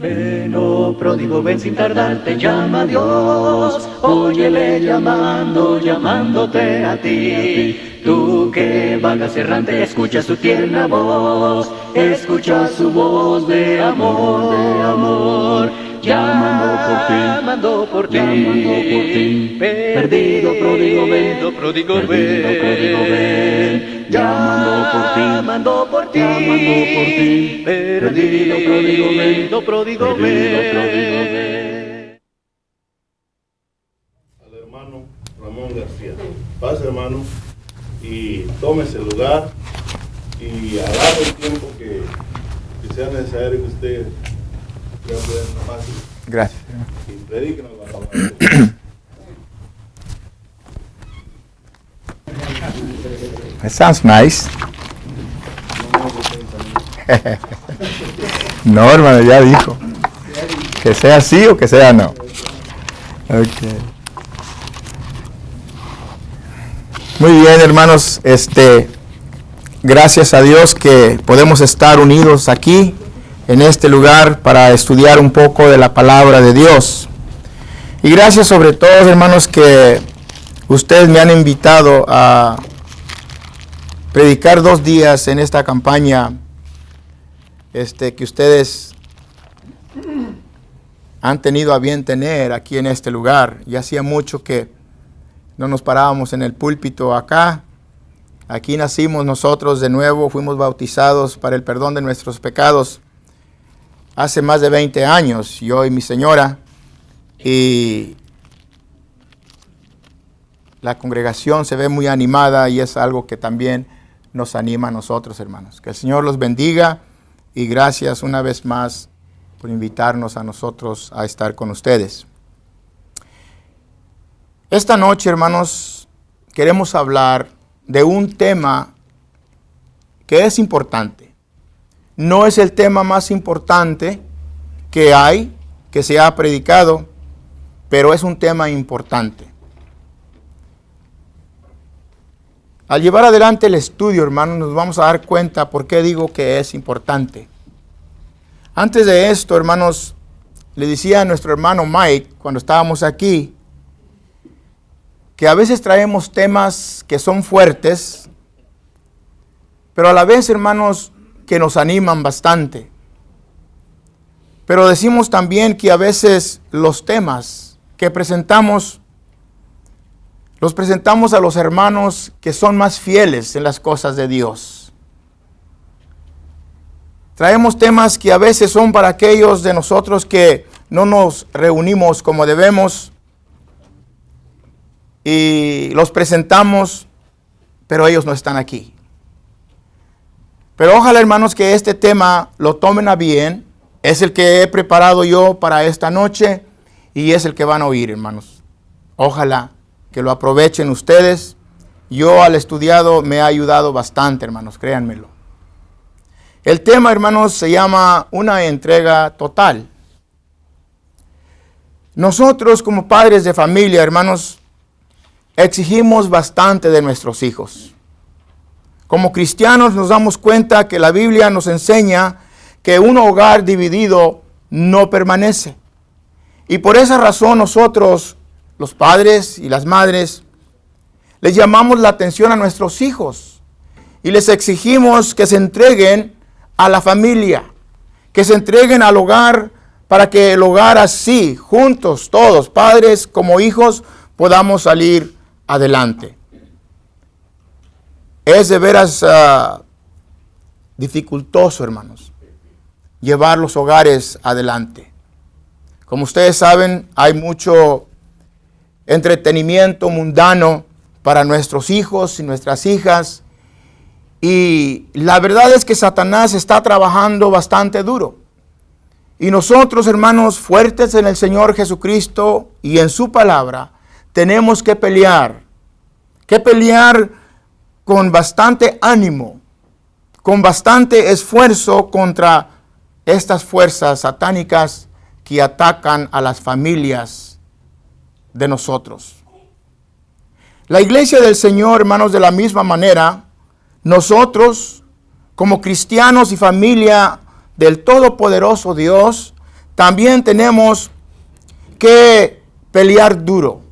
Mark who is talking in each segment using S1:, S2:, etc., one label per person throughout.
S1: Ven, oh pródigo, ven sin tardar, te llama Dios. Óyele llamando, llamándote a ti. Tú que vagas errante, escucha su tierna voz. Escucha su voz de amor, de amor. Llamando por ti, perdido pródigo ven, llamando por ti, perdido pródigo ven.
S2: Al hermano Ramón García, pase hermano y tómese el lugar y agarre el tiempo que sea necesario que usted.
S3: Gracias. It sounds nice. No, hermano, ya dijo. Que sea sí o que sea no. Okay. Muy bien, hermanos. Gracias a Dios que podemos estar unidos aquí en este lugar para estudiar un poco de la palabra de Dios. Y gracias sobre todo, hermanos, que ustedes me han invitado a predicar 2 días en esta campaña que ustedes han tenido a bien tener aquí en este lugar. Ya hacía mucho que no nos parábamos en el púlpito acá. Aquí nacimos nosotros de nuevo, fuimos bautizados para el perdón de nuestros pecados hace más de 20 años, yo y mi señora, y la congregación se ve muy animada y es algo que también nos anima a nosotros, hermanos. Que el Señor los bendiga y gracias una vez más por invitarnos a nosotros a estar con ustedes. Esta noche, hermanos, queremos hablar de un tema que es importante. No es el tema más importante que hay, que se ha predicado, pero es un tema importante. Al llevar adelante el estudio, hermanos, nos vamos a dar cuenta por qué digo que es importante. Antes de esto, hermanos, le decía a nuestro hermano Mike, cuando estábamos aquí, que a veces traemos temas que son fuertes, pero a la vez, hermanos, que nos animan bastante. Pero decimos también que a veces los temas que presentamos, los presentamos a los hermanos que son más fieles en las cosas de Dios. Traemos temas que a veces son para aquellos de nosotros que no nos reunimos como debemos y los presentamos, pero ellos no están aquí. Pero ojalá, hermanos, que este tema lo tomen a bien. Es el que he preparado yo para esta noche y es el que van a oír, hermanos. Ojalá que lo aprovechen ustedes. Yo al estudiado me ha ayudado bastante, hermanos, créanmelo. El tema, hermanos, se llama una entrega total. Nosotros como padres de familia, hermanos, exigimos bastante de nuestros hijos. Como cristianos nos damos cuenta que la Biblia nos enseña que un hogar dividido no permanece. Y por esa razón nosotros, los padres y las madres, les llamamos la atención a nuestros hijos y les exigimos que se entreguen a la familia, que se entreguen al hogar para que el hogar así, juntos, todos, padres como hijos, podamos salir adelante. Es de veras dificultoso, hermanos, llevar los hogares adelante. Como ustedes saben, hay mucho entretenimiento mundano para nuestros hijos y nuestras hijas. Y la verdad es que Satanás está trabajando bastante duro. Y nosotros, hermanos, fuertes en el Señor Jesucristo y en su palabra, tenemos que pelear con bastante ánimo, con bastante esfuerzo contra estas fuerzas satánicas que atacan a las familias de nosotros. La iglesia del Señor, hermanos, de la misma manera, nosotros, como cristianos y familia del Todopoderoso Dios, también tenemos que pelear duro.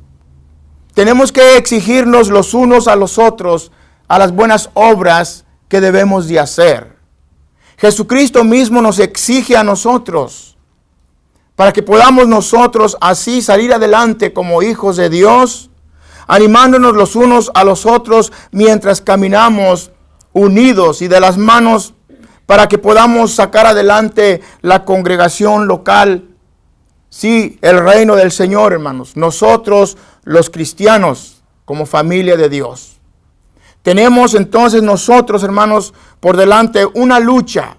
S3: Tenemos que exigirnos los unos a los otros a las buenas obras que debemos de hacer. Jesucristo mismo nos exige a nosotros para que podamos nosotros así salir adelante como hijos de Dios, animándonos los unos a los otros mientras caminamos unidos y de las manos para que podamos sacar adelante la congregación local. Sí, el reino del Señor, hermanos. Nosotros, los cristianos, como familia de Dios. Tenemos entonces nosotros, hermanos, por delante una lucha.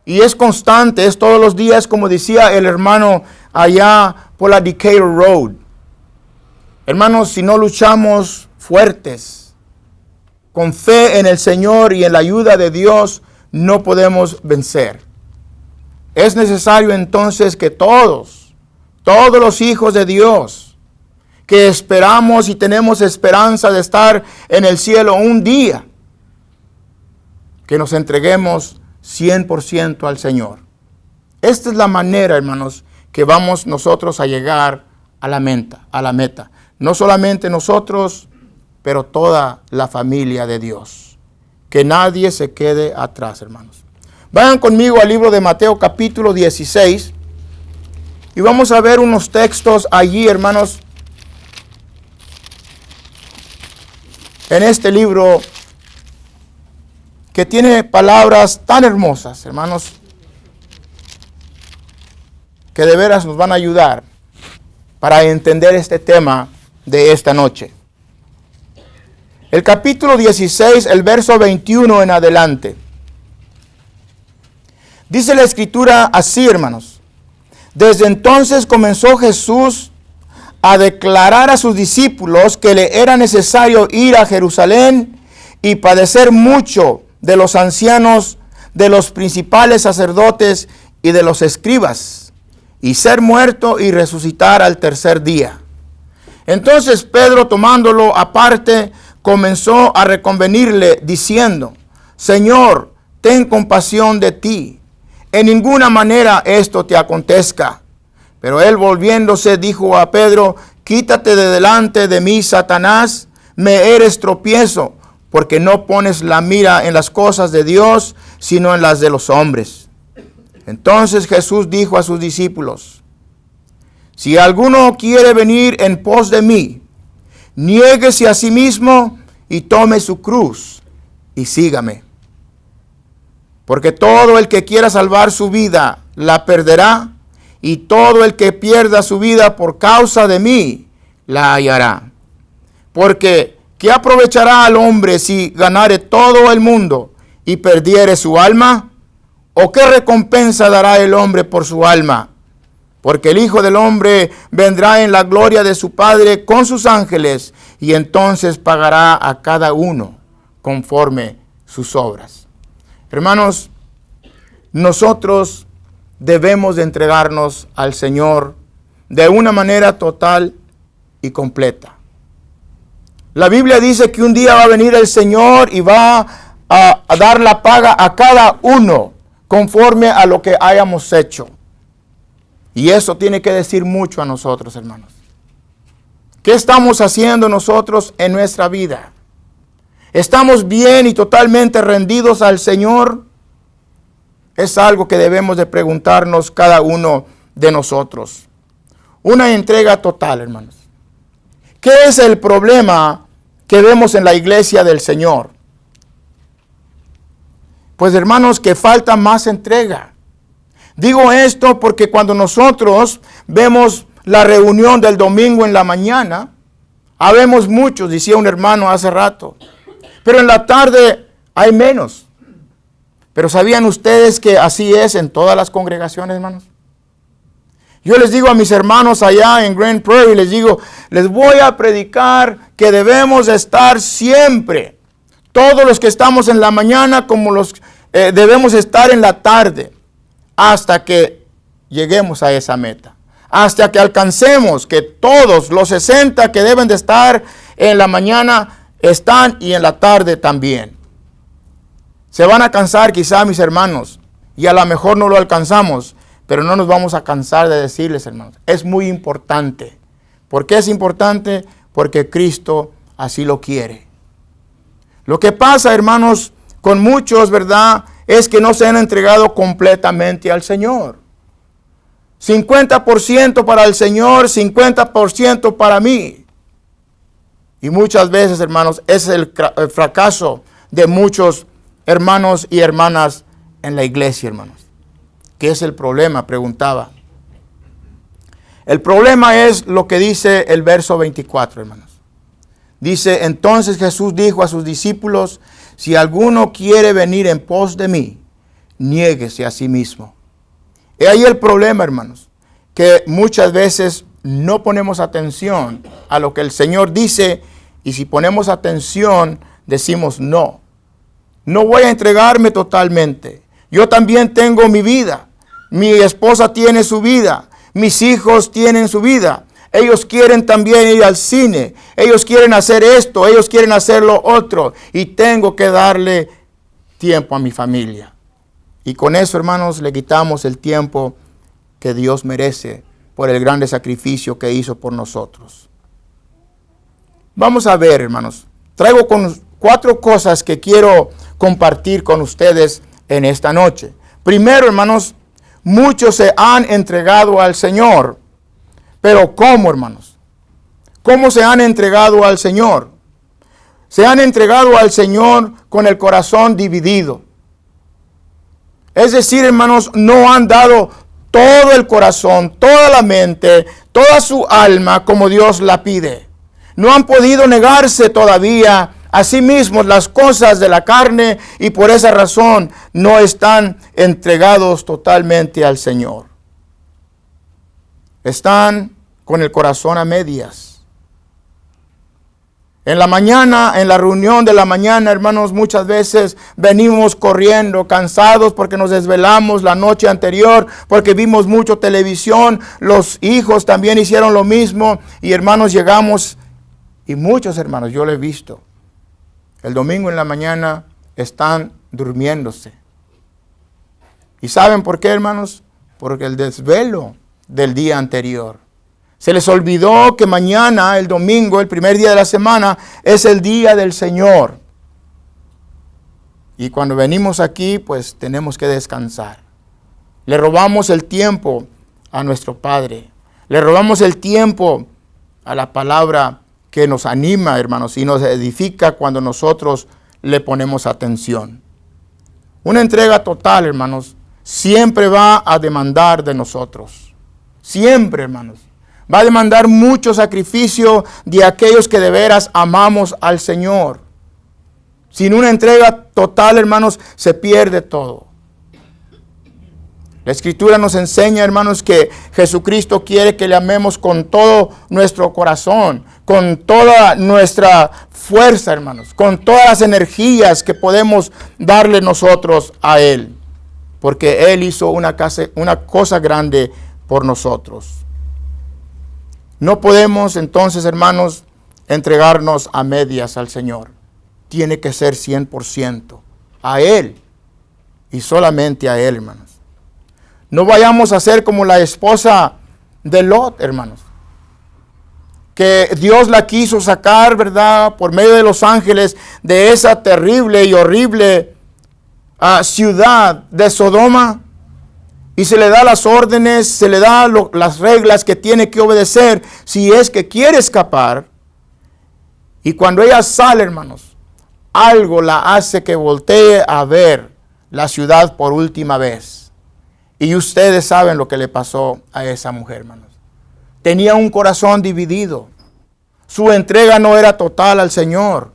S3: Y es constante, es todos los días, como decía el hermano allá por la Decatur Road. Hermanos, si no luchamos fuertes, con fe en el Señor y en la ayuda de Dios, no podemos vencer. Es necesario entonces que todos los hijos de Dios, que esperamos y tenemos esperanza de estar en el cielo un día, que nos entreguemos 100% al Señor. Esta es la manera, hermanos, que vamos nosotros a llegar a la meta. No solamente nosotros, pero toda la familia de Dios. Que nadie se quede atrás, hermanos. Vayan conmigo al libro de Mateo capítulo 16 y vamos a ver unos textos allí, hermanos, en este libro que tiene palabras tan hermosas, hermanos, que de veras nos van a ayudar para entender este tema de esta noche. El capítulo 16, el verso 21 en adelante. Dice la Escritura así, hermanos. Desde entonces comenzó Jesús a declarar a sus discípulos que le era necesario ir a Jerusalén y padecer mucho de los ancianos, de los principales sacerdotes y de los escribas, y ser muerto y resucitar al tercer día. Entonces Pedro, tomándolo aparte, comenzó a reconvenirle diciendo: Señor, ten compasión de ti. En ninguna manera esto te acontezca. Pero él, volviéndose, dijo a Pedro: Quítate de delante de mí, Satanás, me eres tropiezo, porque no pones la mira en las cosas de Dios, sino en las de los hombres. Entonces Jesús dijo a sus discípulos: Si alguno quiere venir en pos de mí, niéguese a sí mismo y tome su cruz y sígame. Porque todo el que quiera salvar su vida la perderá, y todo el que pierda su vida por causa de mí la hallará. Porque ¿qué aprovechará al hombre si ganare todo el mundo y perdiere su alma? ¿O qué recompensa dará el hombre por su alma? Porque el Hijo del Hombre vendrá en la gloria de su Padre con sus ángeles, y entonces pagará a cada uno conforme sus obras. Hermanos, nosotros debemos de entregarnos al Señor de una manera total y completa. La Biblia dice que un día va a venir el Señor y va a dar la paga a cada uno conforme a lo que hayamos hecho. Y eso tiene que decir mucho a nosotros, hermanos. ¿Qué estamos haciendo nosotros en nuestra vida? ¿Estamos bien y totalmente rendidos al Señor? Es algo que debemos de preguntarnos cada uno de nosotros. Una entrega total, hermanos. ¿Qué es el problema que vemos en la iglesia del Señor? Pues, hermanos, que falta más entrega. Digo esto porque cuando nosotros vemos la reunión del domingo en la mañana, habemos muchos, decía un hermano hace rato, pero en la tarde hay menos. Pero ¿sabían ustedes que así es en todas las congregaciones, hermanos? Yo les digo a mis hermanos allá en Grand Prairie, les voy a predicar que debemos estar siempre, todos los que estamos en la mañana como los debemos estar en la tarde, hasta que lleguemos a esa meta. Hasta que alcancemos que todos los 60 que deben de estar en la mañana están y en la tarde también. Se van a cansar quizá mis hermanos y a lo mejor no lo alcanzamos, Pero no nos vamos a cansar de decirles, hermanos, es muy importante. ¿Por qué es importante? Porque Cristo así lo quiere. Lo que pasa, hermanos, con muchos, ¿verdad?, es que no se han entregado completamente al Señor. 50% para el Señor, 50% para mí. Y muchas veces, hermanos, ese es el fracaso de muchos hermanos y hermanas en la iglesia, hermanos. ¿Qué es el problema?, preguntaba. El problema es lo que dice el verso 24, hermanos. Dice, entonces Jesús dijo a sus discípulos, si alguno quiere venir en pos de mí, niéguese a sí mismo. Y ahí el problema, hermanos, que muchas veces no ponemos atención a lo que el Señor dice, y si ponemos atención, decimos no. No voy a entregarme totalmente. Yo también tengo mi vida. Mi esposa tiene su vida. Mis hijos tienen su vida. Ellos quieren también ir al cine. Ellos quieren hacer esto. Ellos quieren hacer lo otro. Y tengo que darle tiempo a mi familia. Y con eso, hermanos, le quitamos el tiempo que Dios merece por el grande sacrificio que hizo por nosotros. Vamos a ver, hermanos. Traigo con 4 cosas que quiero compartir con ustedes en esta noche. Primero, hermanos, muchos se han entregado al Señor. Pero ¿cómo, hermanos? ¿Cómo se han entregado al Señor? Se han entregado al Señor con el corazón dividido. Es decir, hermanos, no han dado todo el corazón, toda la mente, toda su alma como Dios la pide. No han podido negarse todavía a sí mismos las cosas de la carne y por esa razón no están entregados totalmente al Señor. Están con el corazón a medias. En la mañana, en la reunión de la mañana, hermanos, muchas veces venimos corriendo, cansados porque nos desvelamos la noche anterior, porque vimos mucho televisión. Los hijos también hicieron lo mismo y, hermanos, llegamos y muchos hermanos, yo lo he visto, el domingo en la mañana están durmiéndose. ¿Y saben por qué, hermanos? Porque el desvelo del día anterior. Se les olvidó que mañana, el domingo, el primer día de la semana, es el día del Señor. Y cuando venimos aquí, pues tenemos que descansar. Le robamos el tiempo a nuestro Padre. Le robamos el tiempo a la palabra que nos anima, hermanos, y nos edifica cuando nosotros le ponemos atención. Una entrega total, hermanos, siempre va a demandar de nosotros. Siempre, hermanos. Va a demandar mucho sacrificio de aquellos que de veras amamos al Señor. Sin una entrega total, hermanos, se pierde todo. La Escritura nos enseña, hermanos, que Jesucristo quiere que le amemos con todo nuestro corazón, con toda nuestra fuerza, hermanos, con todas las energías que podemos darle nosotros a Él. Porque Él hizo una cosa grande por nosotros. No podemos entonces, hermanos, entregarnos a medias al Señor. Tiene que ser 100% a Él y solamente a Él, hermanos. No vayamos a ser como la esposa de Lot, hermanos. Que Dios la quiso sacar, ¿verdad?, por medio de los ángeles de esa terrible y horrible ciudad de Sodoma. Y se le da las órdenes, se le da las reglas que tiene que obedecer si es que quiere escapar. Y cuando ella sale, hermanos, algo la hace que voltee a ver la ciudad por última vez. Y ustedes saben lo que le pasó a esa mujer, hermanos. Tenía un corazón dividido. Su entrega no era total al Señor.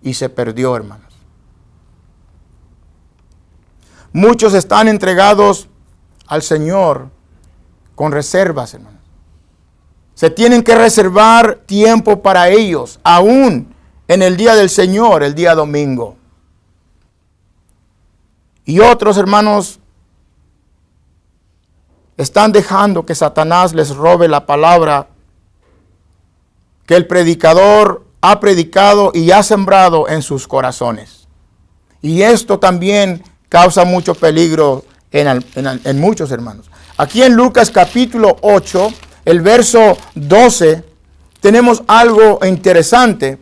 S3: Y se perdió, hermanos. Muchos están entregados al Señor con reservas, hermanos. Se tienen que reservar tiempo para ellos, aún en el día del Señor, el día domingo. Y otros, hermanos, están dejando que Satanás les robe la palabra que el predicador ha predicado y ha sembrado en sus corazones. Y esto también causa mucho peligro en muchos hermanos. Aquí en Lucas capítulo 8, el verso 12, tenemos algo interesante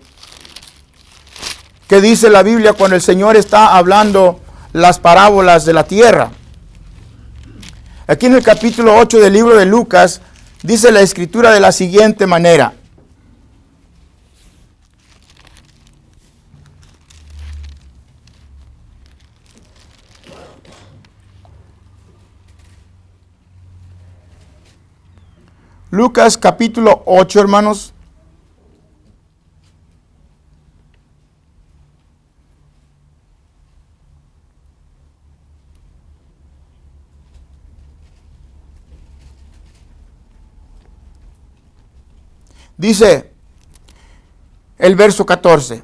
S3: que dice la Biblia cuando el Señor está hablando las parábolas de la tierra. Aquí en el capítulo 8 del libro de Lucas, dice la Escritura de la siguiente manera. Lucas capítulo 8, hermanos. Dice el verso 14.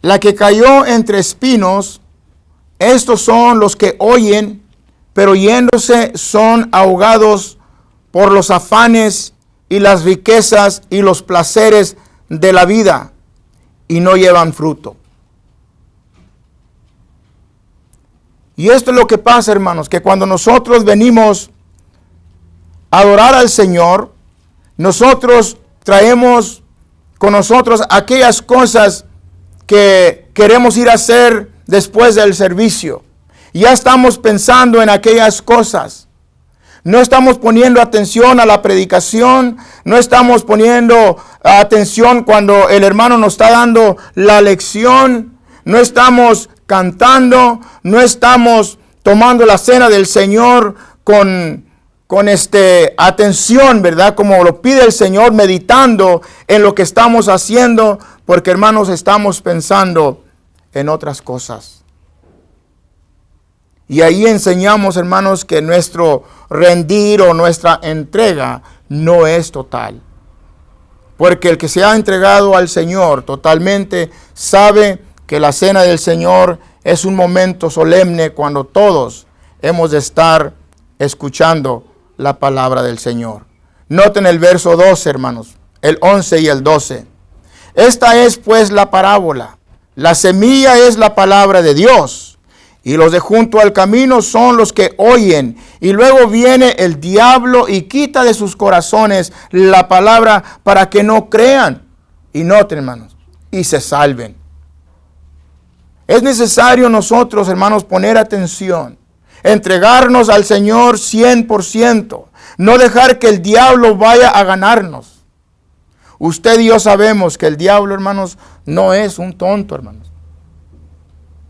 S3: La que cayó entre espinos, estos son los que oyen, pero yéndose son ahogados por los afanes y las riquezas y los placeres de la vida, y no llevan fruto. Y esto es lo que pasa, hermanos, que cuando nosotros venimos a adorar al Señor, nosotros traemos con nosotros aquellas cosas que queremos ir a hacer después del servicio. Ya estamos pensando en aquellas cosas. No estamos poniendo atención a la predicación, no estamos poniendo atención cuando el hermano nos está dando la lección, no estamos cantando, no estamos tomando la cena del Señor con atención, ¿verdad? Como lo pide el Señor, meditando en lo que estamos haciendo, porque hermanos, estamos pensando en otras cosas. Y ahí enseñamos, hermanos, que nuestro rendir o nuestra entrega no es total. Porque el que se ha entregado al Señor totalmente sabe que la cena del Señor es un momento solemne cuando todos hemos de estar escuchando la palabra del Señor. Noten el verso 12, hermanos, el 11 y el 12. Esta es pues la parábola. La semilla es la palabra de Dios. Y los de junto al camino son los que oyen. Y luego viene el diablo y quita de sus corazones la palabra para que no crean. Y noten, hermanos, y se salven. Es necesario nosotros, hermanos, poner atención. Entregarnos al Señor 100%. No dejar que el diablo vaya a ganarnos. Usted y yo sabemos que el diablo, hermanos, no es un tonto, hermanos.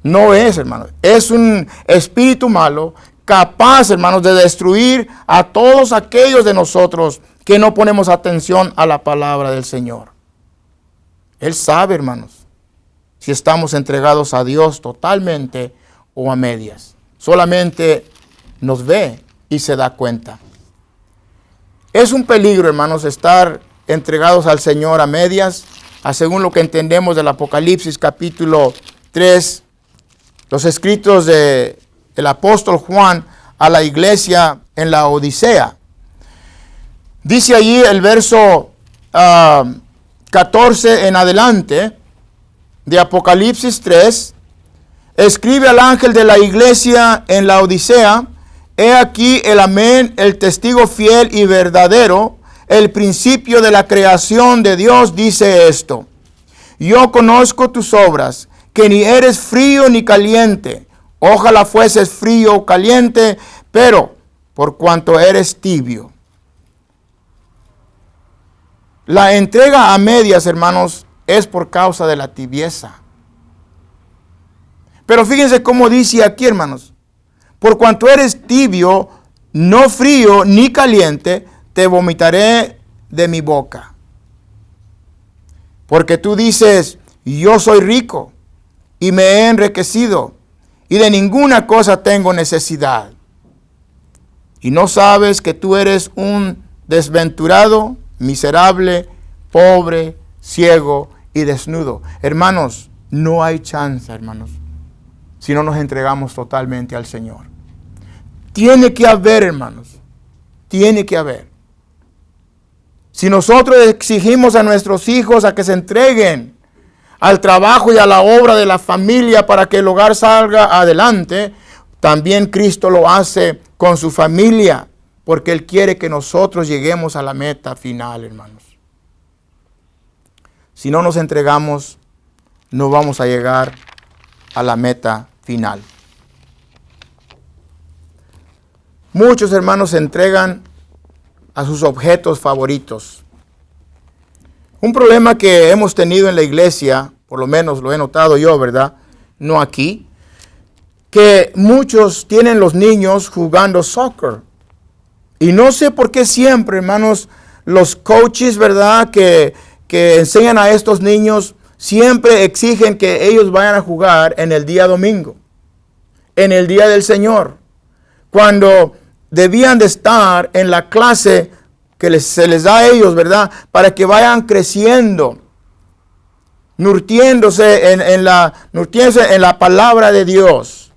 S3: No es, hermanos. Es un espíritu malo, capaz, hermanos, de destruir a todos aquellos de nosotros que no ponemos atención a la palabra del Señor. Él sabe, hermanos, si estamos entregados a Dios totalmente o a medias. Solamente nos ve y se da cuenta. Es un peligro, hermanos, estar entregados al Señor a medias, según lo que entendemos del Apocalipsis capítulo 3, los escritos del apóstol Juan a la iglesia en la Odisea. Dice allí el verso 14 en adelante de Apocalipsis 3, escribe al ángel de la iglesia en la Odisea, he aquí el amén, el testigo fiel y verdadero, el principio de la creación de Dios, dice esto: yo conozco tus obras, que ni eres frío ni caliente. Ojalá fueses frío o caliente, pero por cuanto eres tibio. La entrega a medias, hermanos, es por causa de la tibieza. Pero fíjense cómo dice aquí, hermanos: por cuanto eres tibio, no frío ni caliente, te vomitaré de mi boca. Porque tú dices, yo soy rico y me he enriquecido, y de ninguna cosa tengo necesidad. Y no sabes que tú eres un desventurado, miserable, pobre, ciego y desnudo. Hermanos, no hay chance, hermanos, si no nos entregamos totalmente al Señor. Tiene que haber, hermanos, tiene que haber. Si nosotros exigimos a nuestros hijos a que se entreguen al trabajo y a la obra de la familia para que el hogar salga adelante, también Cristo lo hace con su familia. porque Él quiere que nosotros lleguemos a la meta final, hermanos. Si no nos entregamos, no vamos a llegar a la meta final. Muchos hermanos se entregan a sus objetos favoritos. Un problema que hemos tenido en la iglesia, por lo menos lo he notado yo, ¿verdad? No aquí, que muchos tienen los niños jugando soccer. Y no sé por qué siempre, hermanos, los coaches, ¿verdad?, que enseñan a estos niños, siempre exigen que ellos vayan a jugar en el día domingo, en el día del Señor, cuando debían de estar en la clase que se les da a ellos, ¿verdad?, para que vayan creciendo, nutriéndose en la palabra de Dios.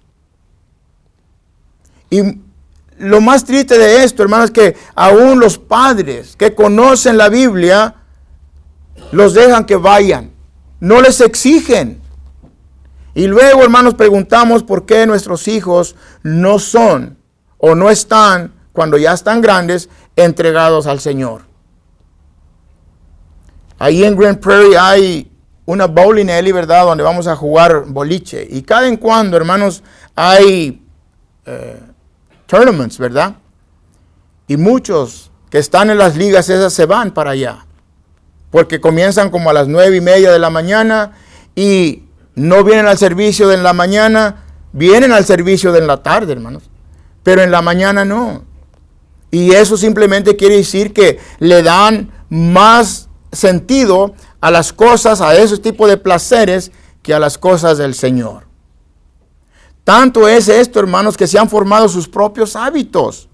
S3: Y lo más triste de esto, hermanos, es que aún los padres que conocen la Biblia los dejan que vayan, no les exigen. Y luego, hermanos, preguntamos por qué nuestros hijos no son o no están, cuando ya están grandes, entregados al Señor. Ahí en Grand Prairie hay una bowling alley, ¿verdad?, donde vamos a jugar boliche. Y cada en cuando, hermanos, hay tournaments, ¿verdad? Y muchos que están en las ligas esas se van para allá, porque comienzan como a las 9:30 de la mañana y no vienen al servicio de la mañana, vienen al servicio de la tarde, hermanos, pero en la mañana no. Y eso simplemente quiere decir que le dan más sentido a las cosas, a esos tipos de placeres, que a las cosas del Señor. Tanto es esto, hermanos, que se han formado sus propios hábitos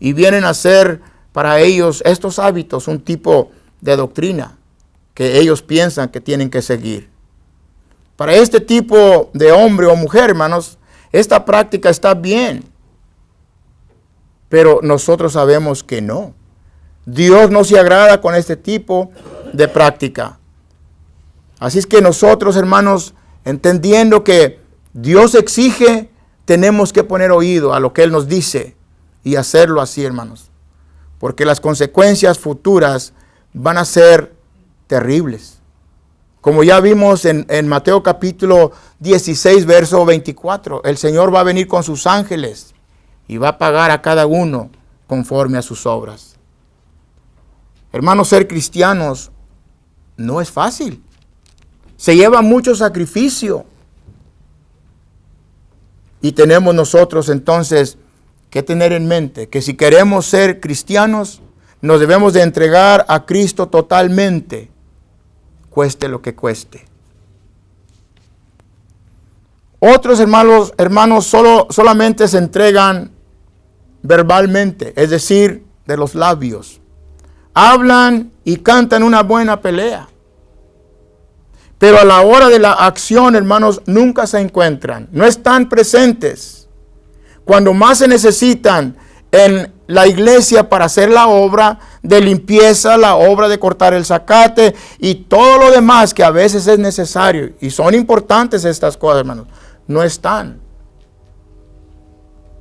S3: y vienen a ser para ellos estos hábitos un tipo de doctrina que ellos piensan que tienen que seguir. Para este tipo de hombre o mujer, hermanos, esta práctica está bien, pero nosotros sabemos que no. Dios no se agrada con este tipo de práctica. Así es que nosotros, hermanos, entendiendo que Dios exige, tenemos que poner oído a lo que Él nos dice y hacerlo así, hermanos, porque las consecuencias futuras van a ser terribles. Como ya vimos en Mateo capítulo 16, verso 24, el Señor va a venir con sus ángeles y va a pagar a cada uno conforme a sus obras. Hermanos, ser cristianos no es fácil. Se lleva mucho sacrificio. Y tenemos nosotros entonces que tener en mente que si queremos ser cristianos, nos debemos de entregar a Cristo totalmente, cueste lo que cueste. Otros hermanos solamente se entregan verbalmente, es decir, de los labios. Hablan y cantan una buena pelea. Pero a la hora de la acción, hermanos, nunca se encuentran. No están presentes. Cuando más se necesitan en la iglesia para hacer la obra de limpieza, la obra de cortar el zacate y todo lo demás que a veces es necesario. Y son importantes estas cosas, hermanos. No están.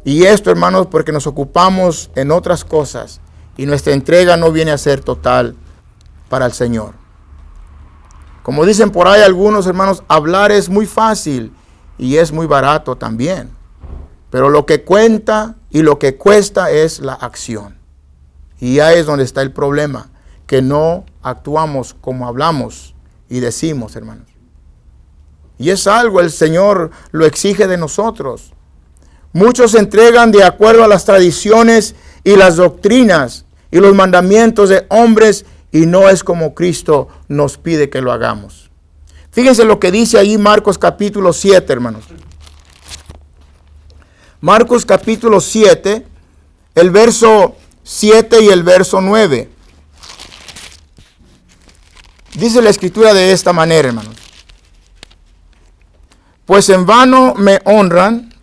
S3: Y esto, hermanos, porque nos ocupamos en otras cosas y nuestra entrega no viene a ser total para el Señor. Como dicen por ahí algunos, hermanos, hablar es muy fácil y es muy barato también. Pero lo que cuenta y lo que cuesta es la acción. Y ahí es donde está el problema, que no actuamos como hablamos y decimos, hermanos. Y es algo, el Señor lo exige de nosotros. Muchos se entregan de acuerdo a las tradiciones y las doctrinas y los mandamientos de hombres y no es como Cristo nos pide que lo hagamos. Fíjense lo que dice ahí Marcos capítulo 7, hermanos. Marcos capítulo 7, el verso 7 y el verso 9. Dice la escritura de esta manera, hermanos. Pues en vano me honran,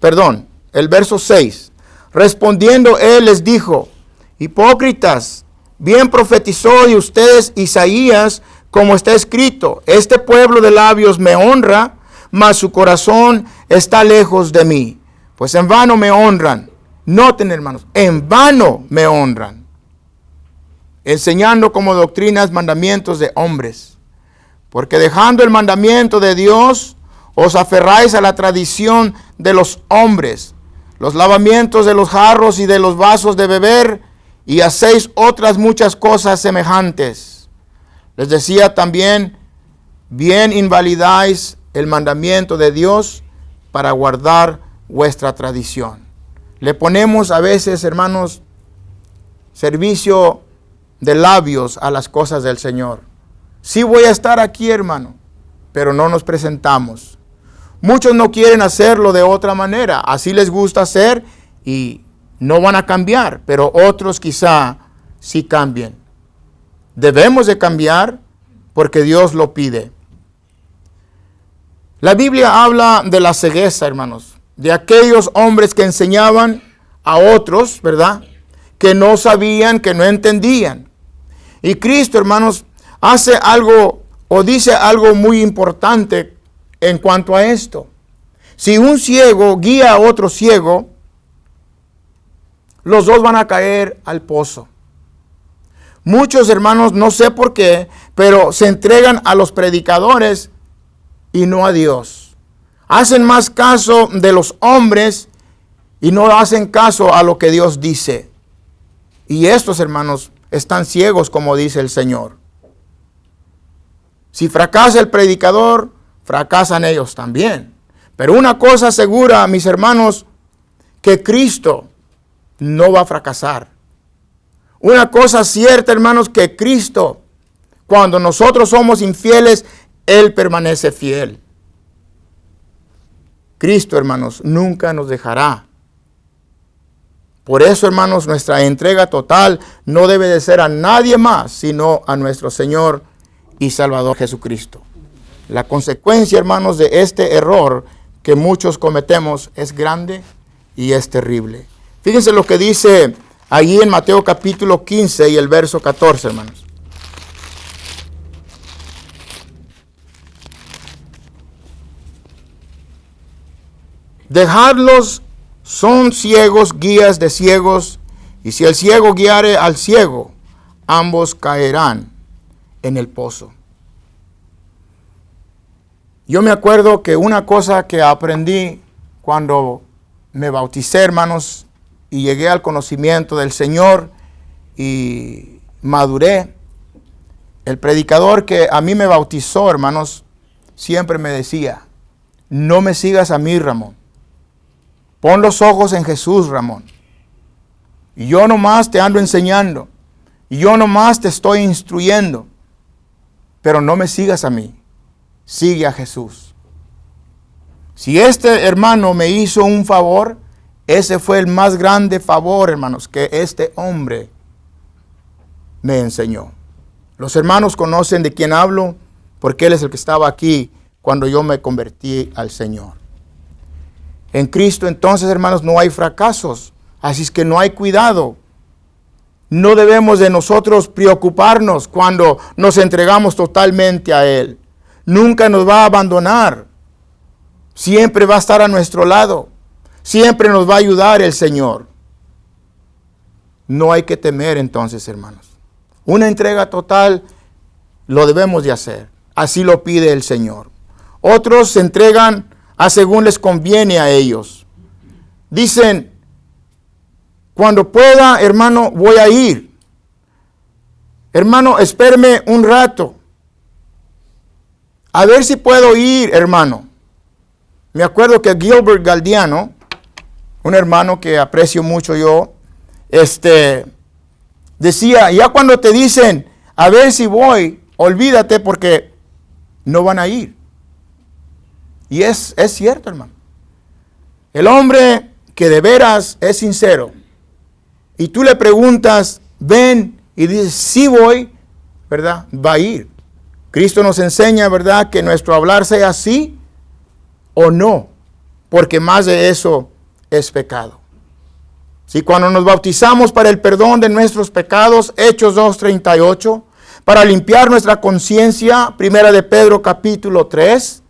S3: el verso 6. Respondiendo él les dijo, hipócritas, bien profetizó de ustedes Isaías, como está escrito, este pueblo de labios me honra, mas su corazón está lejos de mí. Pues en vano me honran, Noten, hermanos, en vano me honran, enseñando como doctrinas mandamientos de hombres. Porque dejando el mandamiento de Dios, os aferráis a la tradición de los hombres, los lavamientos de los jarros y de los vasos de beber, y hacéis otras muchas cosas semejantes. Les decía también, bien invalidáis el mandamiento de Dios para guardar vuestra tradición. Le ponemos a veces, hermanos, servicio de labios a las cosas del Señor. Sí voy a estar aquí, hermano, pero no nos presentamos. Muchos no quieren hacerlo de otra manera. Así les gusta hacer y no van a cambiar, pero otros quizá sí cambien. Debemos de cambiar porque Dios lo pide. La Biblia habla de la cegueza, hermanos, de aquellos hombres que enseñaban a otros, ¿verdad?, que no sabían, que no entendían. Y Cristo, hermanos, hace algo o dice algo muy importante en cuanto a esto. Si un ciego guía a otro ciego, los dos van a caer al pozo. Muchos hermanos, no sé por qué, pero se entregan a los predicadores y no a Dios. Hacen más caso de los hombres y no hacen caso a lo que Dios dice. Y estos hermanos están ciegos, como dice el Señor. Si fracasa el predicador, fracasan ellos también. Pero una cosa segura, mis hermanos, que Cristo no va a fracasar. Una cosa cierta, hermanos, que Cristo, cuando nosotros somos infieles, Él permanece fiel. Cristo, hermanos, nunca nos dejará. Por eso, hermanos, nuestra entrega total no debe de ser a nadie más, sino a nuestro Señor y Salvador Jesucristo. La consecuencia, hermanos, de este error que muchos cometemos es grande y es terrible. Fíjense lo que dice allí en Mateo capítulo 15 y el verso 14, hermanos. Dejadlos, son ciegos, guías de ciegos, y si el ciego guiare al ciego, ambos caerán en el pozo. Yo me acuerdo que una cosa que aprendí cuando me bauticé, hermanos, y llegué al conocimiento del Señor y maduré, el predicador que a mí me bautizó, hermanos, siempre me decía, no me sigas a mí, Ramón. Pon los ojos en Jesús, Ramón. Y yo nomás te ando enseñando. Y yo nomás te estoy instruyendo. Pero no me sigas a mí. Sigue a Jesús. Si este hermano me hizo un favor, ese fue el más grande favor, hermanos, que este hombre me enseñó. Los hermanos conocen de quién hablo, porque él es el que estaba aquí cuando yo me convertí al Señor. En Cristo, entonces, hermanos, no hay fracasos. Así es que no hay cuidado. No debemos de nosotros preocuparnos cuando nos entregamos totalmente a Él. Nunca nos va a abandonar. Siempre va a estar a nuestro lado. Siempre nos va a ayudar el Señor. No hay que temer entonces, hermanos. Una entrega total lo debemos de hacer. Así lo pide el Señor. Otros se entregan a según les conviene a ellos. Dicen, cuando pueda, hermano, voy a ir. Hermano, espéreme un rato. A ver si puedo ir, hermano. Me acuerdo que Gilbert Galdiano, un hermano que aprecio mucho yo, decía, ya cuando te dicen, a ver si voy, olvídate porque no van a ir. Y es cierto, hermano. El hombre que de veras es sincero, y tú le preguntas, ven, y dices, sí voy, ¿verdad? Va a ir. Cristo nos enseña, ¿verdad?, que nuestro hablar sea sí o no, porque más de eso es pecado. Si cuando nos bautizamos para el perdón de nuestros pecados, Hechos 2:38, para limpiar nuestra conciencia, 1 de Pedro capítulo 3,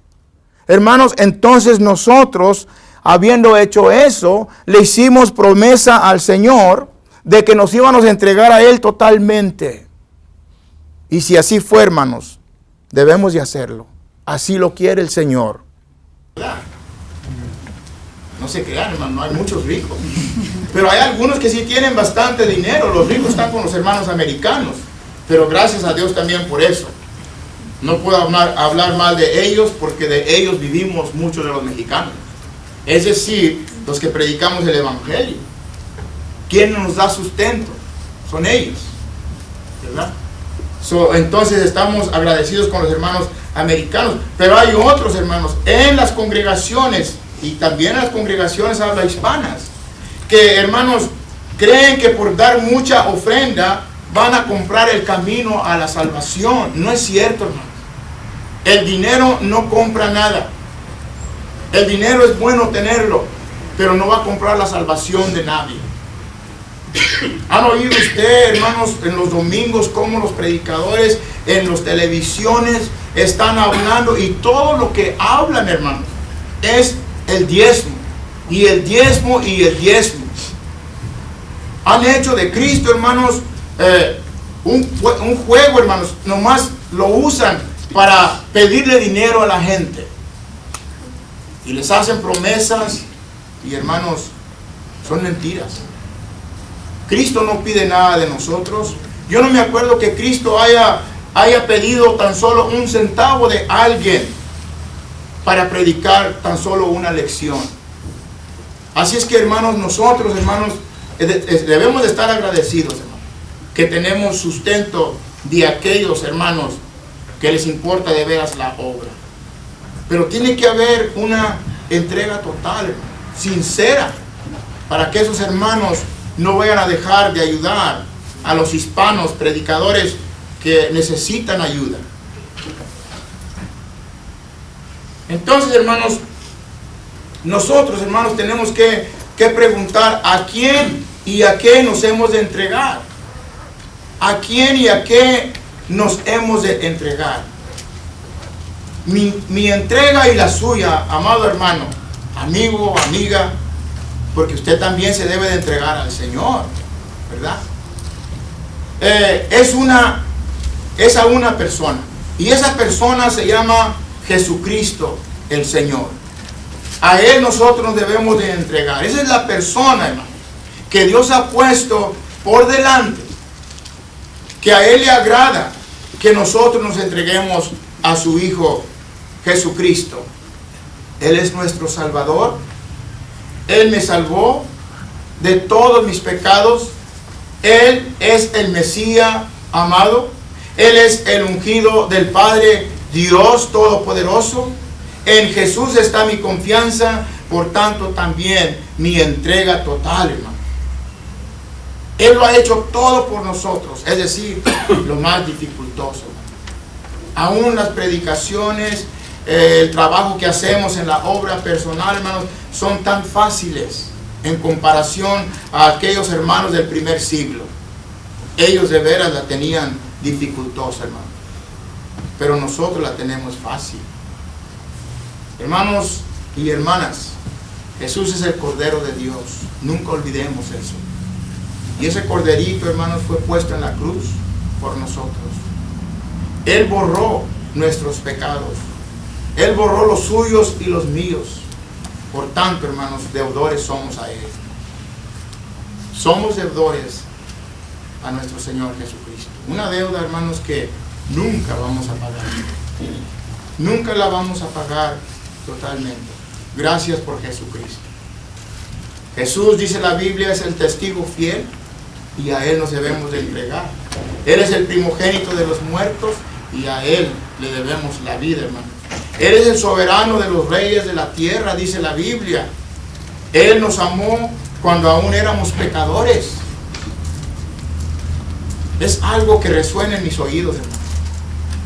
S3: hermanos, entonces nosotros habiendo hecho eso, le hicimos promesa al Señor de que nos íbamos a entregar a Él totalmente. Y si así fue, hermanos, debemos de hacerlo. Así lo quiere el Señor. No se crean, hermano, no hay muchos ricos. Pero hay algunos que sí tienen bastante dinero. Los ricos están con los hermanos americanos. Pero gracias a Dios también por eso. No puedo hablar mal de ellos, porque de ellos vivimos muchos de los mexicanos. Es decir, los que predicamos el Evangelio. ¿Quién nos da sustento? Son ellos, ¿verdad? Entonces estamos agradecidos con los hermanos americanos. Pero hay otros hermanos en las congregaciones, y también en las congregaciones habla hispanas, que hermanos creen que por dar mucha ofrenda van a comprar el camino a la salvación. No es cierto, hermanos. El dinero no compra nada. El dinero es bueno tenerlo, pero no va a comprar la salvación de nadie. ¿Han oído usted, hermanos, en los domingos cómo los predicadores en las televisiones están hablando? Y todo lo que hablan, hermanos, es el diezmo, y el diezmo, y el diezmo. Han hecho de Cristo, hermanos, un juego, hermanos. Nomás lo usan para pedirle dinero a la gente. Y les hacen promesas, y hermanos, son mentiras. Cristo no pide nada de nosotros. Yo no me acuerdo que Cristo haya pedido tan solo un centavo de alguien para predicar tan solo una lección. Así es que, hermanos, nosotros, hermanos, debemos de estar agradecidos, hermanos, que tenemos sustento de aquellos hermanos que les importa de veras la obra. Pero tiene que haber una entrega total, hermano, sincera, para que esos hermanos no vayan a dejar de ayudar a los hispanos predicadores que necesitan ayuda. Entonces, hermanos, nosotros, hermanos, tenemos que preguntar a quién y a qué nos hemos de entregar. ¿A quién y a qué nos hemos de entregar? Mi entrega y la suya, amado hermano, amigo, amiga, porque usted también se debe de entregar al Señor, ¿verdad? Es a una persona, y esa persona se llama Jesucristo el Señor. A Él nosotros nos debemos de entregar. Esa es la persona, hermano, que Dios ha puesto por delante, que a Él le agrada que nosotros nos entreguemos a su Hijo Jesucristo. Él es nuestro Salvador. Él me salvó de todos mis pecados. Él es el Mesías amado. Él es el ungido del Padre, Dios Todopoderoso. En Jesús está mi confianza, por tanto también mi entrega total, hermano. Él lo ha hecho todo por nosotros, es decir, lo más dificultoso, hermano. Aún las predicaciones, el trabajo que hacemos en la obra personal, hermanos, son tan fáciles en comparación a aquellos hermanos del primer siglo. Ellos de veras la tenían dificultosa, hermano, pero nosotros la tenemos fácil. Hermanos y hermanas, Jesús es el Cordero de Dios. Nunca olvidemos eso. Y ese corderito, hermanos, fue puesto en la cruz por nosotros. Él borró nuestros pecados. Él borró los suyos y los míos. Por tanto, hermanos, deudores somos a Él. Somos deudores a nuestro Señor Jesucristo. Una deuda, hermanos, que nunca vamos a pagar. Nunca la vamos a pagar totalmente. Gracias por Jesucristo. Jesús, dice la Biblia, es el testigo fiel, y a Él nos debemos de entregar. Él es el primogénito de los muertos, y a Él le debemos la vida, hermano. Él es el soberano de los reyes de la tierra, dice la Biblia. Él nos amó cuando aún éramos pecadores. Es algo que resuena en mis oídos, hermano.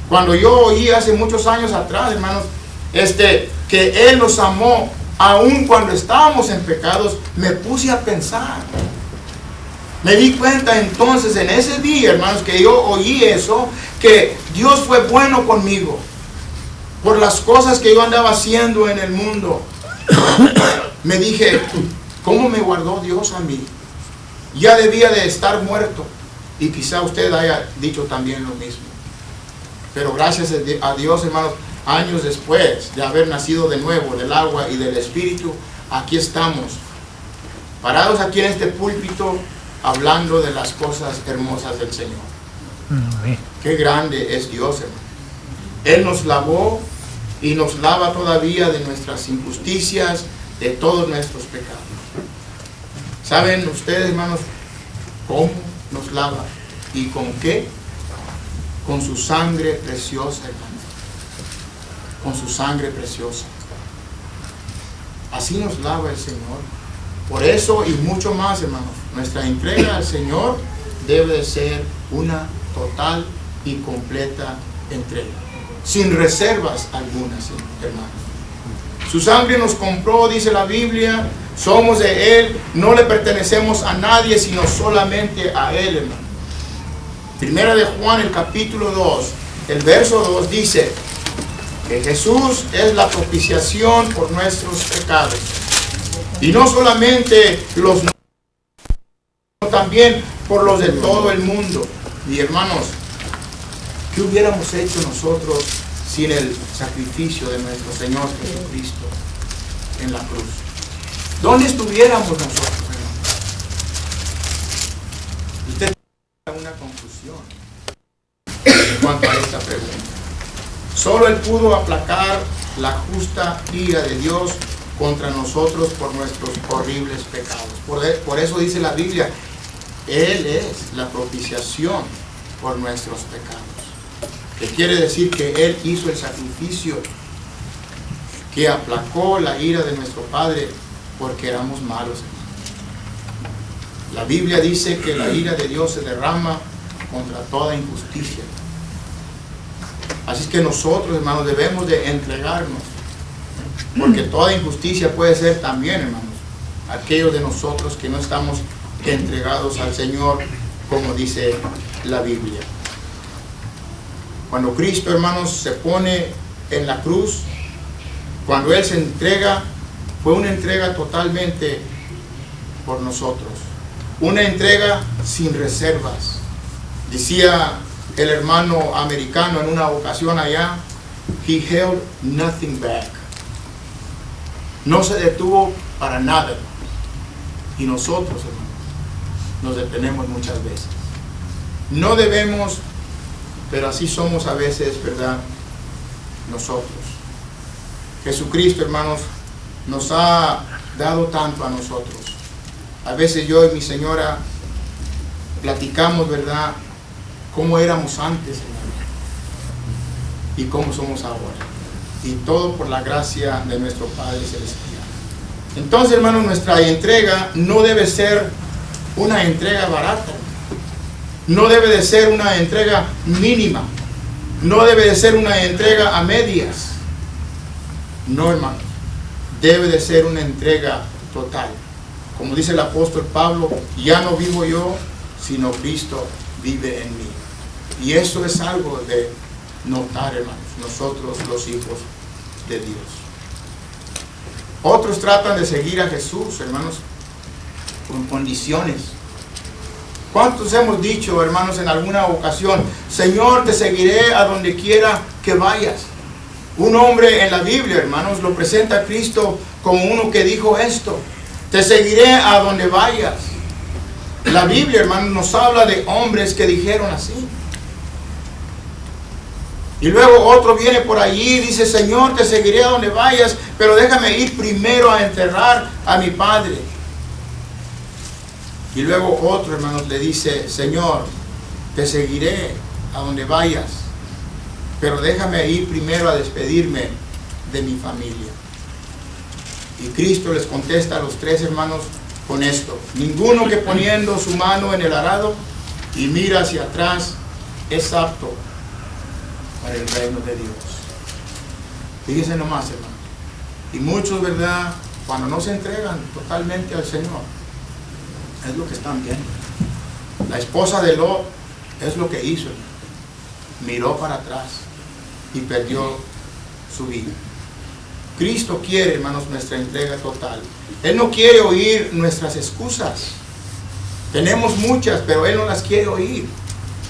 S3: Cuando yo oí hace muchos años atrás, hermanos, que Él nos amó aún cuando estábamos en pecados, me puse a pensar. Me di cuenta entonces en ese día, hermanos, que yo oí eso, que Dios fue bueno conmigo por las cosas que yo andaba haciendo en el mundo. Me dije, ¿cómo me guardó Dios a mí? Ya debía de estar muerto. Y quizá usted haya dicho también lo mismo. Pero gracias a Dios, hermanos, años después de haber nacido de nuevo del agua y del Espíritu, aquí estamos, parados aquí en este púlpito, hablando de las cosas hermosas del Señor. Qué grande es Dios, hermano. Él nos lavó y nos lava todavía de nuestras injusticias, de todos nuestros pecados. ¿Saben ustedes, hermanos, cómo nos lava? ¿Y con qué? Con su sangre preciosa, hermano. Con su sangre preciosa. Así nos lava el Señor. Por eso y mucho más, hermanos, nuestra entrega al Señor debe de ser una total y completa entrega, sin reservas algunas, hermanos. Su sangre nos compró, dice la Biblia, somos de Él, no le pertenecemos a nadie, sino solamente a Él, hermano. Primera de Juan, el capítulo 2, el verso 2 dice que Jesús es la propiciación por nuestros pecados. Y no solamente los, sino también por los de todo el mundo. Y hermanos, ¿qué hubiéramos hecho nosotros sin el sacrificio de nuestro Señor Jesucristo en la cruz? ¿Dónde estuviéramos nosotros, hermanos? Usted tiene una conclusión en cuanto a esta pregunta. Solo Él pudo aplacar la justa ira de Dios contra nosotros por nuestros horribles pecados. Por eso dice la Biblia, Él es la propiciación por nuestros pecados. Que quiere decir que Él hizo el sacrificio que aplacó la ira de nuestro Padre porque éramos malos. La Biblia dice que la ira de Dios se derrama contra toda injusticia. Así es que nosotros, hermanos, debemos de entregarnos, porque toda injusticia puede ser también, hermanos, aquellos de nosotros que no estamos entregados al Señor, como dice la Biblia. Cuando Cristo, hermanos, se pone en la cruz, cuando Él se entrega, fue una entrega totalmente por nosotros, una entrega sin reservas. Decía el hermano americano en una ocasión allá, he held nothing back. No se detuvo para nada. Y nosotros, hermanos, nos detenemos muchas veces. No debemos, pero así somos a veces, ¿verdad? Nosotros. Jesucristo, hermanos, nos ha dado tanto a nosotros. A veces yo y mi señora platicamos, ¿verdad?, cómo éramos antes, hermano, y cómo somos ahora. Y todo por la gracia de nuestro Padre Celestial. Entonces, hermanos, nuestra entrega no debe ser una entrega barata. No debe de ser una entrega mínima. No debe de ser una entrega a medias. No, hermanos. Debe de ser una entrega total. Como dice el apóstol Pablo, ya no vivo yo, sino Cristo vive en mí. Y eso es algo de notar, hermanos, nosotros los hijos de Dios. Otros tratan de seguir a Jesús, hermanos, con condiciones. ¿Cuántos hemos dicho, hermanos, en alguna ocasión, Señor, te seguiré a donde quiera que vayas? Un hombre en la Biblia, hermanos, lo presenta a Cristo como uno que dijo esto: te seguiré a donde vayas. La Biblia, hermanos, nos habla de hombres que dijeron así. Y luego otro viene por allí y dice: Señor, te seguiré a donde vayas, pero déjame ir primero a enterrar a mi padre. Y luego otro, hermanos, le dice: Señor, te seguiré a donde vayas, pero déjame ir primero a despedirme de mi familia. Y Cristo les contesta a los tres hermanos con esto: ninguno que poniendo su mano en el arado y mira hacia atrás es apto para el reino de Dios. Fíjense nomás, hermano. Y muchos, ¿verdad?, cuando no se entregan totalmente al Señor, es lo que están viendo. La esposa de Lot es lo que hizo, hermano. Miró para atrás y perdió su vida. Cristo quiere, hermanos, nuestra entrega total. Él no quiere oír nuestras excusas. Tenemos muchas, pero Él no las quiere oír.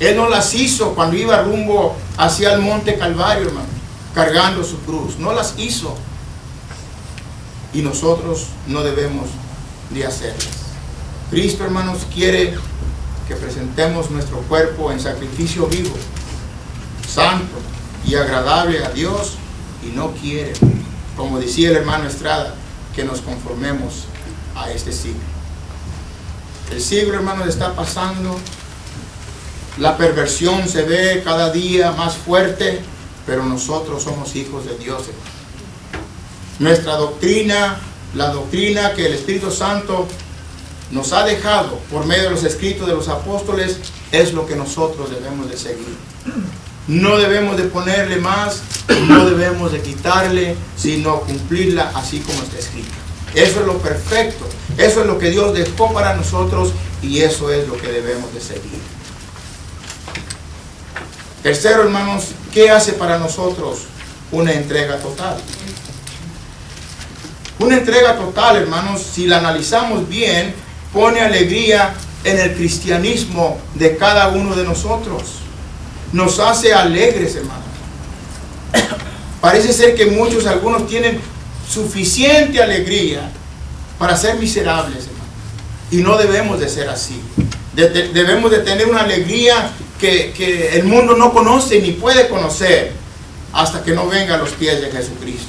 S3: Él no las hizo cuando iba rumbo hacia el monte Calvario, hermano, cargando su cruz. No las hizo. Y nosotros no debemos de hacerlas. Cristo, hermanos, quiere que presentemos nuestro cuerpo en sacrificio vivo, santo y agradable a Dios, y no quiere, como decía el hermano Estrada, que nos conformemos a este siglo. El siglo, hermanos, está pasando. La perversión se ve cada día más fuerte, pero nosotros somos hijos de Dios, hermanos. Nuestra doctrina, la doctrina que el Espíritu Santo nos ha dejado por medio de los escritos de los apóstoles, es lo que nosotros debemos de seguir. No debemos de ponerle más, no debemos de quitarle, sino cumplirla así como está escrita. Eso es lo perfecto, eso es lo que Dios dejó para nosotros, y eso es lo que debemos de seguir. Tercero, hermanos, ¿qué hace para nosotros una entrega total? Una entrega total, hermanos, si la analizamos bien, pone alegría en el cristianismo de cada uno de nosotros. Nos hace alegres, hermanos. Parece ser que algunos tienen suficiente alegría para ser miserables, hermanos. Y no debemos de ser así. Debemos de tener una alegría que el mundo no conoce ni puede conocer hasta que no venga a los pies de Jesucristo.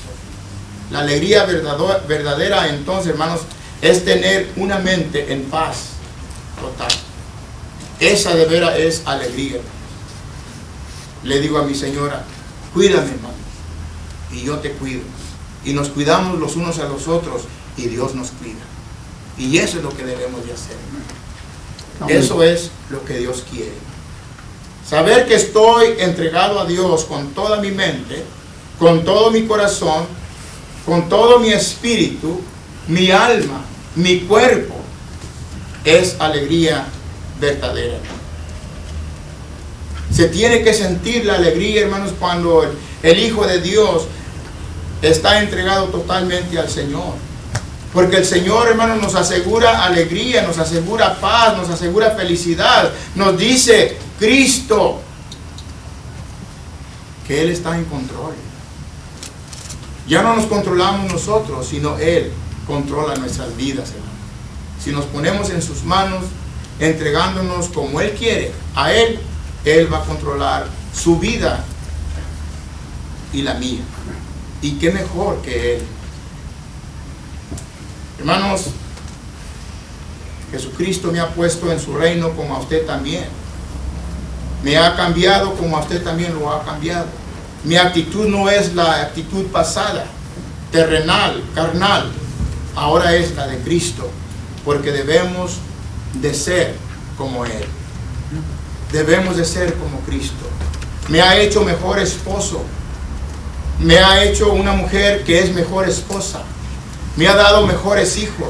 S3: La alegría verdadera, entonces, hermanos, es tener una mente en paz total. Esa de veras es alegría. Le digo a mi señora, cuídame, hermano, y yo te cuido. Y nos cuidamos los unos a los otros, y Dios nos cuida. Y eso es lo que debemos de hacer, hermano. Eso es lo que Dios quiere. Saber que estoy entregado a Dios con toda mi mente, con todo mi corazón, con todo mi espíritu, mi alma, mi cuerpo, es alegría verdadera. Se tiene que sentir la alegría, hermanos, cuando el Hijo de Dios está entregado totalmente al Señor. Porque el Señor, hermanos, nos asegura alegría, nos asegura paz, nos asegura felicidad. Nos dice Cristo que Él está en control. Ya no nos controlamos nosotros, sino Él controla nuestras vidas, hermano. Si nos ponemos en sus manos, entregándonos como Él quiere a Él, Él va a controlar su vida y la mía. Y qué mejor que Él. Hermanos, Jesucristo me ha puesto en su reino como a usted también. Me ha cambiado como a usted también lo ha cambiado. Mi actitud no es la actitud pasada, terrenal, carnal. Ahora es la de Cristo, porque debemos de ser como Él. Debemos de ser como Cristo. Me ha hecho mejor esposo. Me ha hecho una mujer que es mejor esposa. Me ha dado mejores hijos,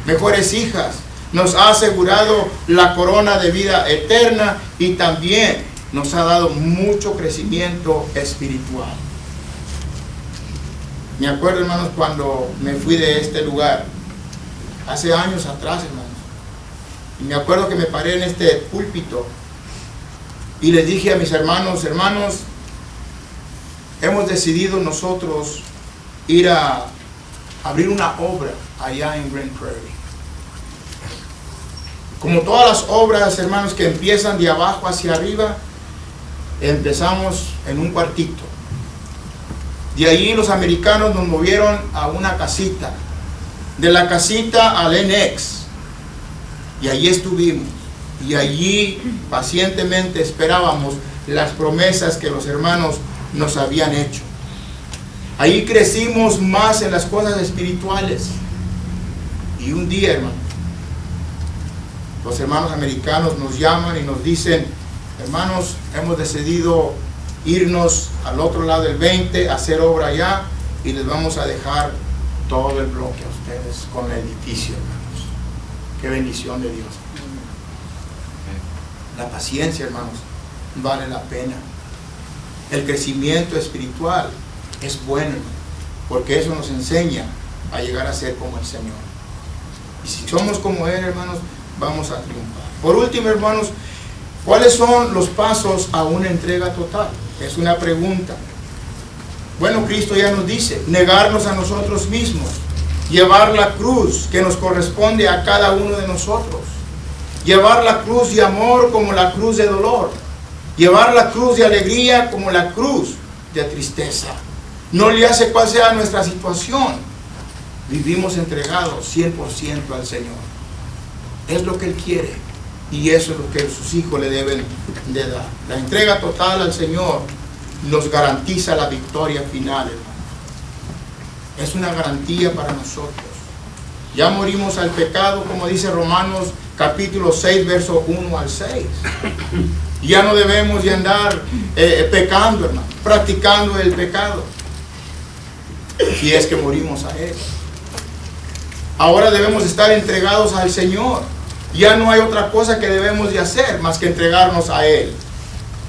S3: mejores hijas. Nos ha asegurado la corona de vida eterna y también nos ha dado mucho crecimiento espiritual. Me acuerdo, hermanos, cuando me fui de este lugar, hace años atrás, hermanos. Y me acuerdo que me paré en este púlpito y les dije a mis hermanos, hemos decidido nosotros ir a abrir una obra allá en Grand Prairie. Como todas las obras, hermanos, que empiezan de abajo hacia arriba, empezamos en un cuartito. De allí los americanos nos movieron a una casita. De la casita al NX. Y allí estuvimos. Y allí pacientemente esperábamos las promesas que los hermanos nos habían hecho. Ahí crecimos más en las cosas espirituales. Y un día, hermanos, los hermanos americanos nos llaman y nos dicen, hermanos, hemos decidido irnos al otro lado del 20, hacer obra allá, y les vamos a dejar todo el bloque a ustedes con el edificio, hermanos. Qué bendición de Dios. La paciencia, hermanos, vale la pena. El crecimiento espiritual es bueno, hermano. porque eso nos enseña a llegar a ser como el Señor. Y si somos como Él, hermanos, vamos a triunfar. Por último, hermanos, ¿cuáles son los pasos a una entrega total? Es una pregunta. Bueno, Cristo ya nos dice, negarnos a nosotros mismos, llevar la cruz que nos corresponde a cada uno de nosotros, llevar la cruz de amor como la cruz de dolor, llevar la cruz de alegría como la cruz de tristeza. No le hace cuál sea nuestra situación, vivimos entregados 100% al Señor. Es lo que Él quiere y eso es lo que sus hijos le deben de dar. La entrega total al Señor nos garantiza la victoria final, hermano. Es una garantía para nosotros. Ya morimos al pecado, como dice Romanos capítulo 6, verso 1 al 6. Ya no debemos de andar pecando, hermano, practicando el pecado, si es que morimos a Él. Ahora debemos estar entregados al Señor. Ya no hay otra cosa que debemos de hacer más que entregarnos a Él.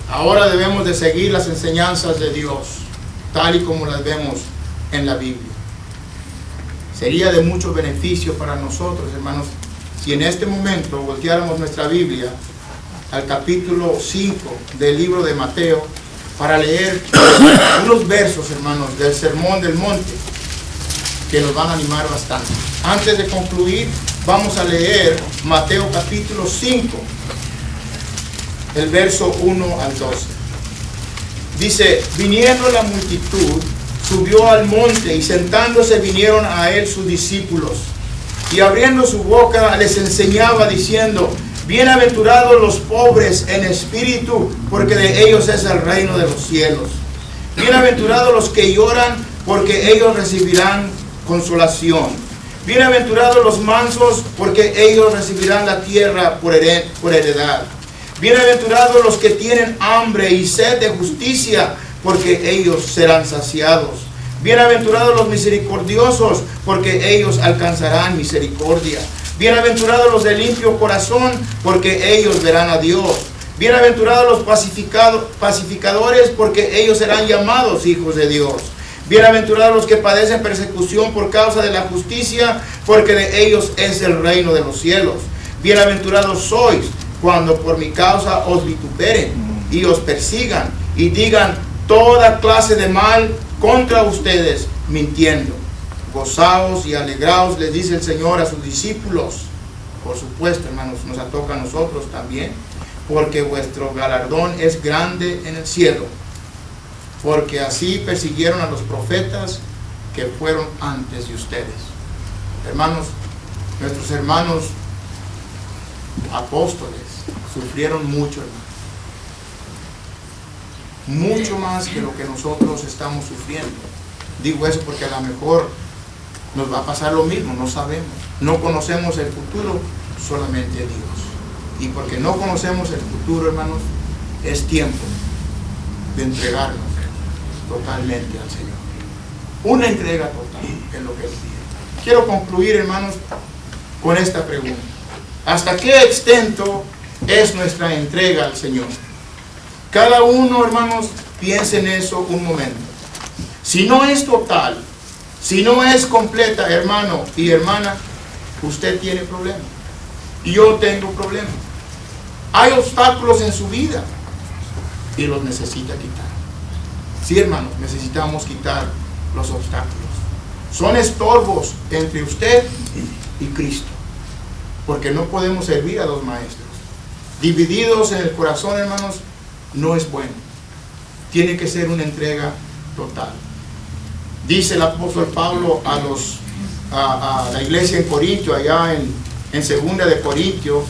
S3: Ahora debemos de seguir las enseñanzas de Dios, tal y como las vemos en la Biblia. Sería de mucho beneficio para nosotros, hermanos, si en este momento volteáramos nuestra Biblia al capítulo 5 del libro de Mateo, para leer unos versos, hermanos, del Sermón del Monte, que nos van a animar bastante. Antes de concluir, vamos a leer Mateo capítulo 5, el verso 1 al 12. Dice, viniendo la multitud, subió al monte y sentándose vinieron a él sus discípulos. Y abriendo su boca les enseñaba diciendo, bienaventurados los pobres en espíritu, porque de ellos es el reino de los cielos. Bienaventurados los que lloran, porque ellos recibirán consolación. Bienaventurados los mansos, porque ellos recibirán la tierra por heredad. Bienaventurados los que tienen hambre y sed de justicia, porque ellos serán saciados. Bienaventurados los misericordiosos, porque ellos alcanzarán misericordia. Bienaventurados los de limpio corazón, porque ellos verán a Dios. Bienaventurados los pacificadores, porque ellos serán llamados hijos de Dios. Bienaventurados los que padecen persecución por causa de la justicia, porque de ellos es el reino de los cielos. Bienaventurados sois cuando por mi causa os vituperen y os persigan y digan toda clase de mal contra ustedes, mintiendo. Gozaos y alegraos, les dice el Señor a sus discípulos. Por supuesto, hermanos, nos toca a nosotros también, porque vuestro galardón es grande en el cielo, porque así persiguieron a los profetas que fueron antes de ustedes. Hermanos, nuestros hermanos apóstoles sufrieron mucho, hermanos, mucho más que lo que nosotros estamos sufriendo. Digo eso porque a lo mejor nos va a pasar lo mismo, no sabemos, no conocemos el futuro, solamente Dios. Y porque no conocemos el futuro, hermanos, es tiempo de entregarnos totalmente al Señor. Una entrega total es lo que Él pide. Quiero concluir, hermanos, con esta pregunta: ¿hasta qué extent es nuestra entrega al Señor? Cada uno, hermanos, piense en eso un momento. Si no es total, si no es completa, hermano y hermana, usted tiene problemas. Y yo tengo problemas. Hay obstáculos en su vida y los necesita quitar. Sí, hermanos, necesitamos quitar los obstáculos. Son estorbos entre usted y Cristo, porque no podemos servir a dos maestros. Divididos en el corazón, hermanos, no es bueno. Tiene que ser una entrega total. Dice el apóstol Pablo a la iglesia en Corintio, allá en segunda de Corintios,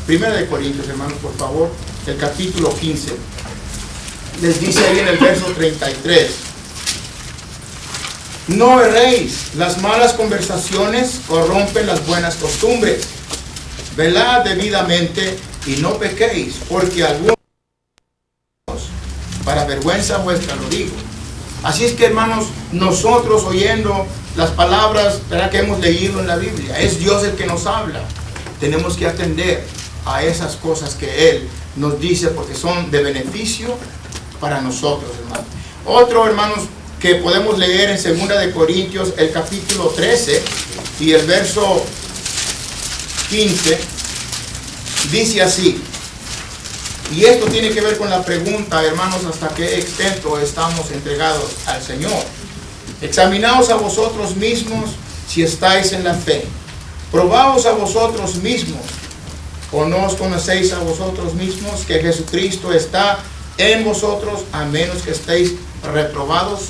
S3: primera de Corintios, hermanos, por favor, el capítulo 15. Les dice ahí en el verso 33: no erréis, las malas conversaciones corrompen las buenas costumbres. Velad debidamente y no pequéis, porque algunos, para vergüenza vuestra lo digo. Así es que, hermanos, nosotros oyendo las palabras, ¿verdad?, que hemos leído en la Biblia, es Dios el que nos habla. Tenemos que atender a esas cosas que Él nos dice, porque son de beneficio para nosotros, hermanos. Otro, hermanos, que podemos leer en 2 de Corintios, el capítulo 13 y el verso 15, dice así. Y esto tiene que ver con la pregunta, hermanos, hasta qué extent estamos entregados al Señor. Examinaos a vosotros mismos si estáis en la fe. Probaos a vosotros mismos. ¿O no os conocéis a vosotros mismos que Jesucristo está en vosotros, a menos que estéis reprobados?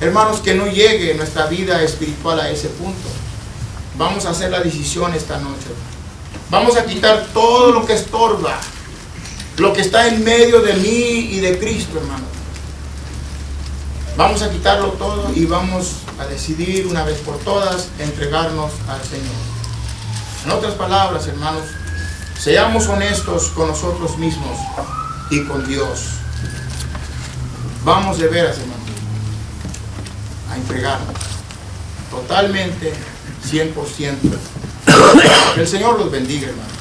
S3: Hermanos, que no llegue nuestra vida espiritual a ese punto. Vamos a hacer la decisión esta noche. Vamos a quitar todo lo que estorba, lo que está en medio de mí y de Cristo, hermanos. Vamos a quitarlo todo y vamos a decidir una vez por todas entregarnos al Señor. En otras palabras, hermanos, seamos honestos con nosotros mismos y con Dios. Vamos de veras, hermanos, a entregarnos totalmente, 100%. Que el Señor los bendiga, hermanos.